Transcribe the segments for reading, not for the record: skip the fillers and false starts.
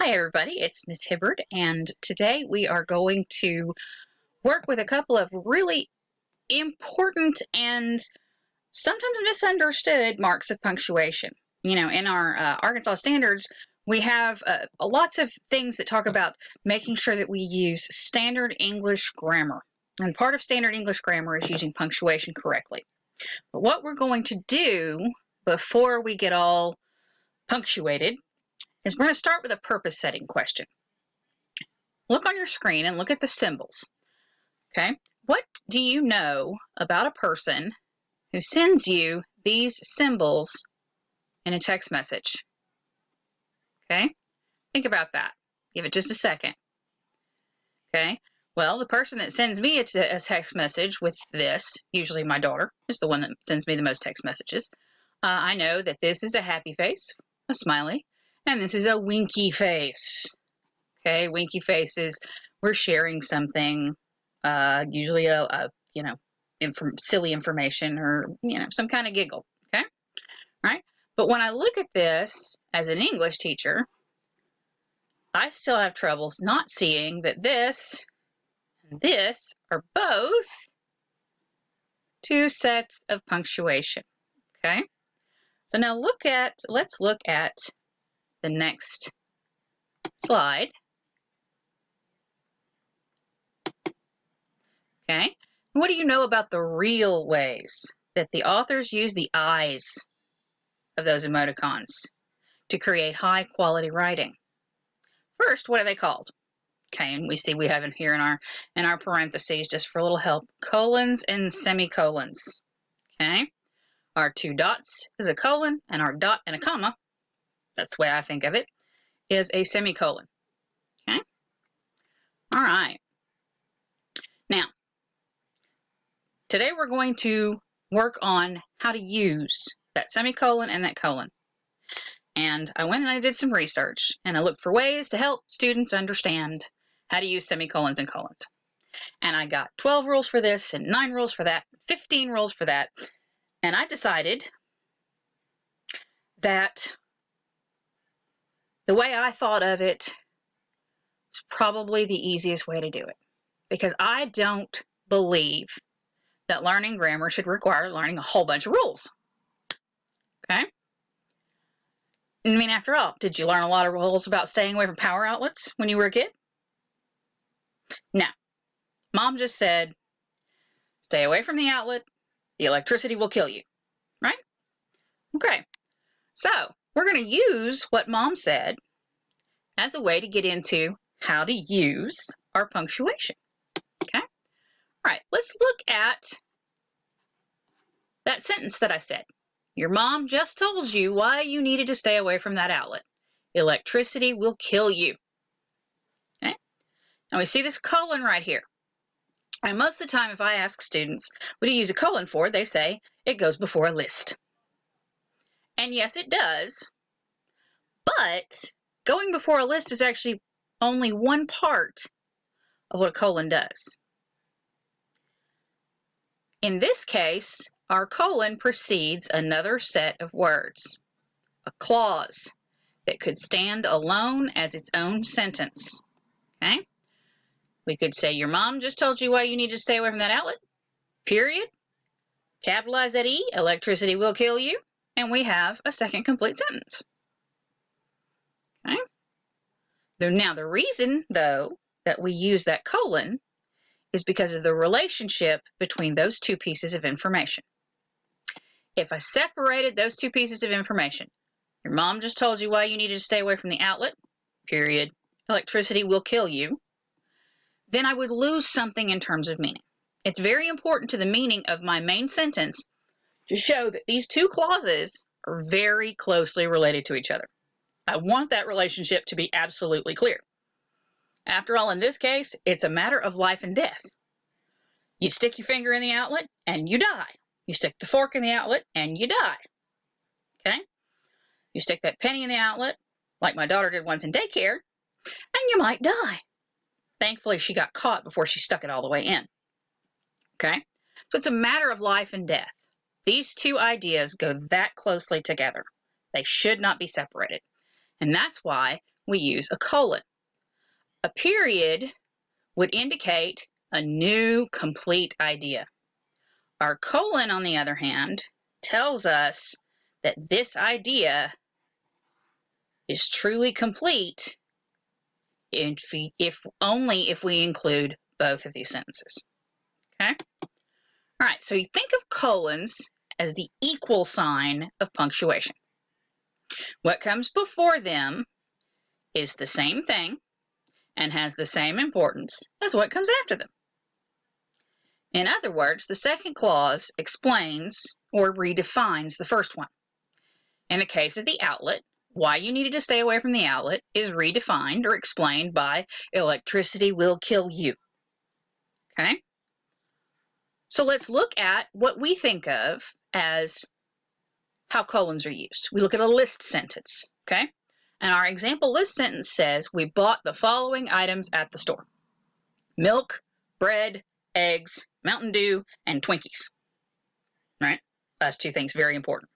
Hi everybody, it's Miss Hibbard, and today we are going to work with a couple of really important and sometimes misunderstood marks of punctuation. You know, in our Arkansas standards, we have lots of things that talk about making sure that we use standard English grammar. And part of standard English grammar is using punctuation correctly. But what we're going to do before we get all punctuated is we're going to start with a purpose setting question. Look on your screen and look at the symbols. Okay, what do you know about a person who sends you these symbols in a text message? Okay, think about that. Give it just a second. Okay, well, the person that sends me a text message with this, usually my daughter, is the one that sends me the most text messages. I know that this is a happy face, a smiley, and this is a winky face. Okay, winky face is we're sharing something, usually silly information or some kind of giggle. Okay, right? But when I look at this as an English teacher, I still have troubles not seeing that this and this are both two sets of punctuation. Okay, so now let's look at the next slide. Okay, what do you know about the real ways that the authors use the eyes of those emoticons to create high quality writing? First, what are they called? Okay, and we see we have it here in our parentheses just for a little help. Colons and semicolons. Okay, our two dots is a colon, and our dot and a comma, that's the way I think of it, is a semicolon. Okay, all right. Now, today we're going to work on how to use that semicolon and that colon. And I went and I did some research and I looked for ways to help students understand how to use semicolons and colons. And I got 12 rules for this and 9 rules for that, 15 rules for that. And I decided that the way I thought of it was probably the easiest way to do it. Because I don't believe that learning grammar should require learning a whole bunch of rules. Okay? I mean, after all, did you learn a lot of rules about staying away from power outlets when you were a kid? No. Mom just said, stay away from the outlet, the electricity will kill you, right? Okay, so we're going to use what Mom said as a way to get into how to use our punctuation, okay? All right, let's look at that sentence that I said. Your mom just told you why you needed to stay away from that outlet. Electricity will kill you, okay? Now we see this colon right here. And most of the time, if I ask students, what do you use a colon for? They say, it goes before a list. And yes, it does. But going before a list is actually only one part of what a colon does. In this case, our colon precedes another set of words, a clause that could stand alone as its own sentence. Okay? We could say, your mom just told you why you need to stay away from that outlet, period. Capitalize that E, electricity will kill you, and we have a second complete sentence. Okay? Now, the reason, though, that we use that colon is because of the relationship between those two pieces of information. If I separated those two pieces of information, your mom just told you why you needed to stay away from the outlet, period, electricity will kill you, then I would lose something in terms of meaning. It's very important to the meaning of my main sentence to show that these two clauses are very closely related to each other. I want that relationship to be absolutely clear. After all, in this case, it's a matter of life and death. You stick your finger in the outlet and you die. You stick the fork in the outlet and you die. Okay? You stick that penny in the outlet, like my daughter did once in daycare, and you might die. Thankfully, she got caught before she stuck it all the way in. Okay? So it's a matter of life and death. These two ideas go that closely together. They should not be separated. And that's why we use a colon. A period would indicate a new, complete idea. Our colon, on the other hand, tells us that this idea is truly complete if only if we include both of these sentences. Okay? All right, so you think of colons as the equal sign of punctuation. What comes before them is the same thing and has the same importance as what comes after them. In other words, the second clause explains or redefines the first one. In the case of the outlet, why you needed to stay away from the outlet is redefined or explained by electricity will kill you. Okay? So let's look at what we think of as how colons are used. We look at a list sentence, okay? And our example list sentence says, we bought the following items at the store: milk, bread, eggs, Mountain Dew, and Twinkies. Right? That's two things very important.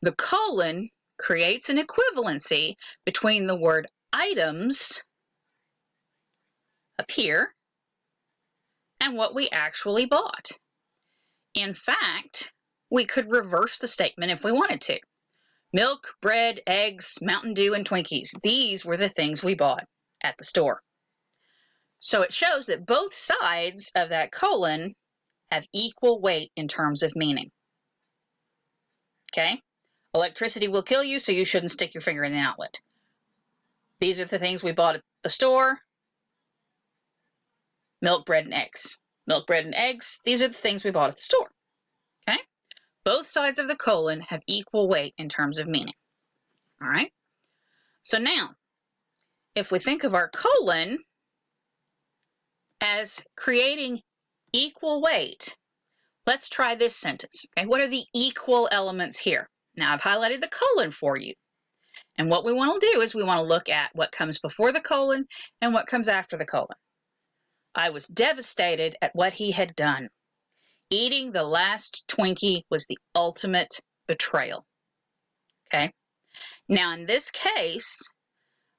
The colon creates an equivalency between the word items up here and what we actually bought. In fact, we could reverse the statement if we wanted to. Milk, bread, eggs, Mountain Dew, and Twinkies. These were the things we bought at the store. So it shows that both sides of that colon have equal weight in terms of meaning. Okay? Electricity will kill you, so you shouldn't stick your finger in the outlet. These are the things we bought at the store. Milk, bread, and eggs. Milk, bread, and eggs. These are the things we bought at the store. Okay? Both sides of the colon have equal weight in terms of meaning. All right? So now, if we think of our colon as creating equal weight, let's try this sentence. Okay? What are the equal elements here? Now, I've highlighted the colon for you. And what we want to do is we want to look at what comes before the colon and what comes after the colon. I was devastated at what he had done. Eating the last Twinkie was the ultimate betrayal. Okay? Now, in this case,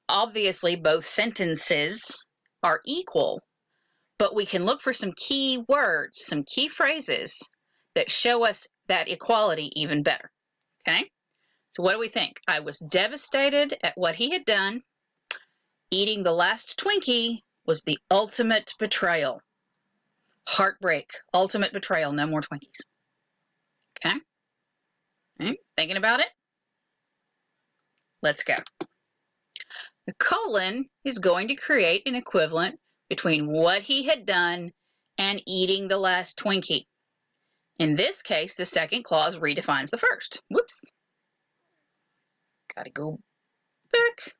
obviously both sentences are equal, but we can look for some key words, some key phrases that show us that equality even better. Okay? So what do we think? I was devastated at what he had done. Eating the last Twinkie was the ultimate betrayal. Heartbreak, ultimate betrayal, no more Twinkies. Okay? Thinking about it? Let's go. The colon is going to create an equivalent between what he had done and eating the last Twinkie. In this case, the second clause redefines the first. Whoops. Gotta go back.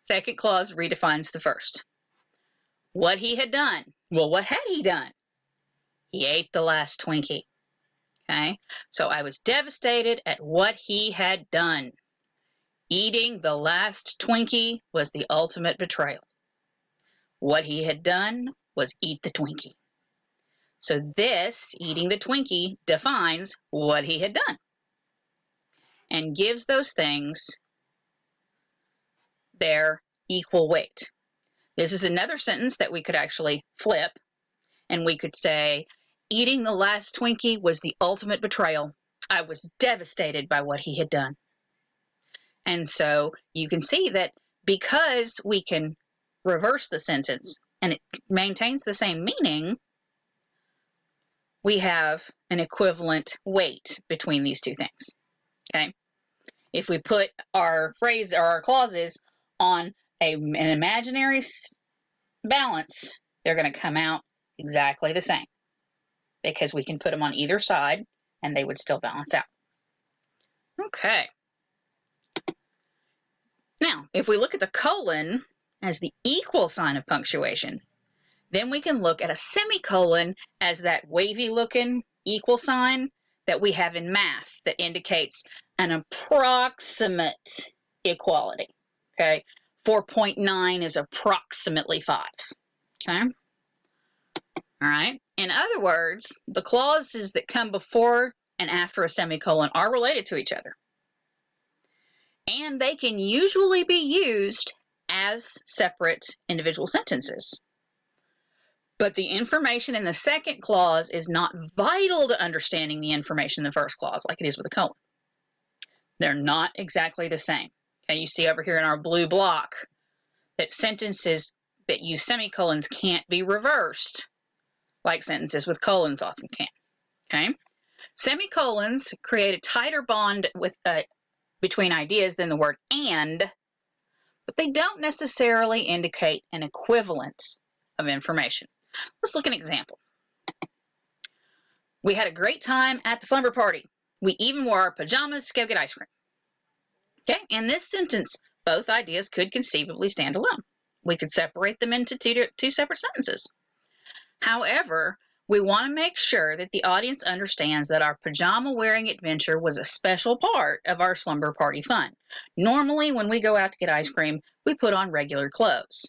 Second clause redefines the first. What he had done. Well, what had he done? He ate the last Twinkie. Okay? So I was devastated at what he had done. Eating the last Twinkie was the ultimate betrayal. What he had done was eat the Twinkie. So this, eating the Twinkie, defines what he had done and gives those things their equal weight. This is another sentence that we could actually flip, and we could say, eating the last Twinkie was the ultimate betrayal. I was devastated by what he had done. And so you can see that because we can reverse the sentence and it maintains the same meaning, we have an equivalent weight between these two things. Okay? If we put our phrase or our clauses on an imaginary balance, they're going to come out exactly the same because we can put them on either side and they would still balance out. Okay. Now, if we look at the colon as the equal sign of punctuation, then we can look at a semicolon as that wavy looking equal sign that we have in math that indicates an approximate equality. Okay, 4.9 is approximately 5. Okay, all right. In other words, the clauses that come before and after a semicolon are related to each other. and they can usually be used as separate individual sentences. But the information in the second clause is not vital to understanding the information in the first clause like it is with a colon. They're not exactly the same. Okay, you see over here in our blue block that sentences that use semicolons can't be reversed like sentences with colons often can. Okay? Semicolons create a tighter bond between ideas than the word and, but they don't necessarily indicate an equivalent of information. Let's look at an example. We had a great time at the slumber party. We even wore our pajamas to go get ice cream. Okay, in this sentence, both ideas could conceivably stand alone. We could separate them into two separate sentences. However, we want to make sure that the audience understands that our pajama-wearing adventure was a special part of our slumber party fun. Normally, when we go out to get ice cream, we put on regular clothes.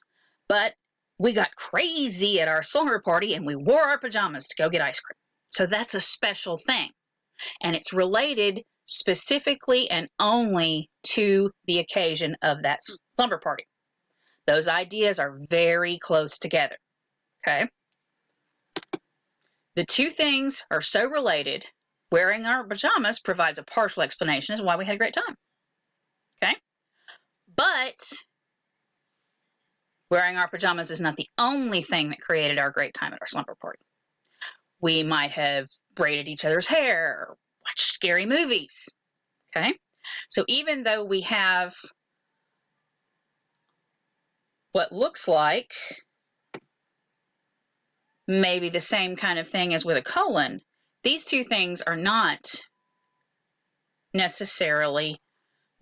But we got crazy at our slumber party and we wore our pajamas to go get ice cream. So that's a special thing. And it's related specifically and only to the occasion of that slumber party. Those ideas are very close together. Okay? The two things are so related, wearing our pajamas provides a partial explanation as to why we had a great time. Okay? But wearing our pajamas is not the only thing that created our great time at our slumber party. We might have braided each other's hair, or watched scary movies. Okay? So even though we have what looks like maybe the same kind of thing as with a colon, these two things are not necessarily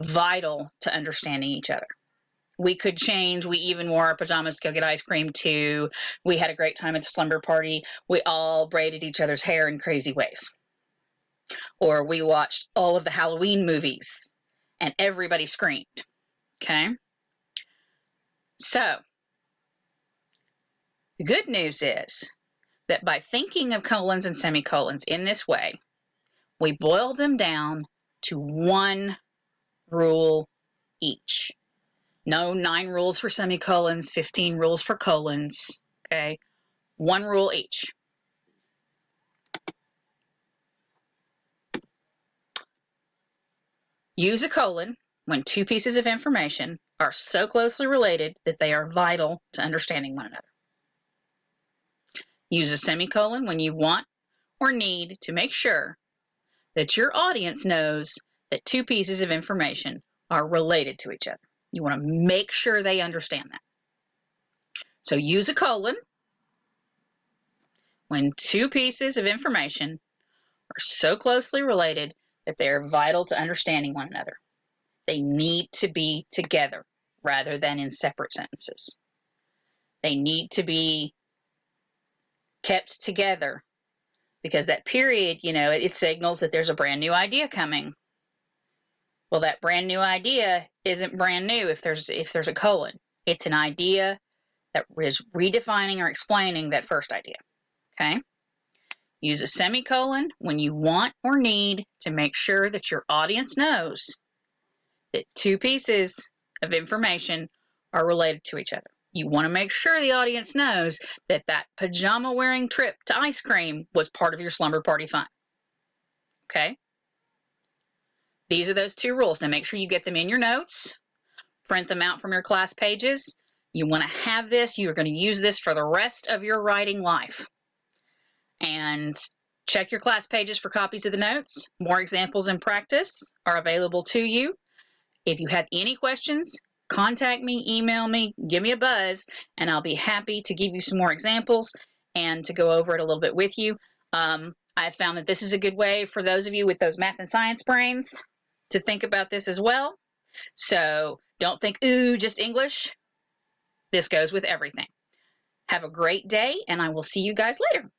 vital to understanding each other. We could change, we even wore our pajamas to go get ice cream, to we had a great time at the slumber party, we all braided each other's hair in crazy ways. Or we watched all of the Halloween movies and everybody screamed. Okay? So, the good news is that by thinking of colons and semicolons in this way, we boil them down to one rule each. No 9 rules for semicolons, 15 rules for colons, okay? One rule each. Use a colon when two pieces of information are so closely related that they are vital to understanding one another. Use a semicolon when you want or need to make sure that your audience knows that two pieces of information are related to each other. You want to make sure they understand that. So use a colon when two pieces of information are so closely related that they are vital to understanding one another. They need to be together rather than in separate sentences. They need to be kept together because that period, it signals that there's a brand new idea coming. Well, that brand new idea isn't brand new if there's a colon. It's an idea that is redefining or explaining that first idea. Okay? Use a semicolon when you want or need to make sure that your audience knows that two pieces of information are related to each other. You want to make sure the audience knows that that pajama-wearing trip to ice cream was part of your slumber party fun. Okay? These are those two rules. Now make sure you get them in your notes. Print them out from your class pages. You want to have this. You are going to use this for the rest of your writing life. And check your class pages for copies of the notes. More examples and practice are available to you. If you have any questions, contact me, email me, give me a buzz, and I'll be happy to give you some more examples and to go over it a little bit with you. I've found that this is a good way for those of you with those math and science brains to think about this as well. So don't think, ooh, just English. This goes with everything. Have a great day, and I will see you guys later.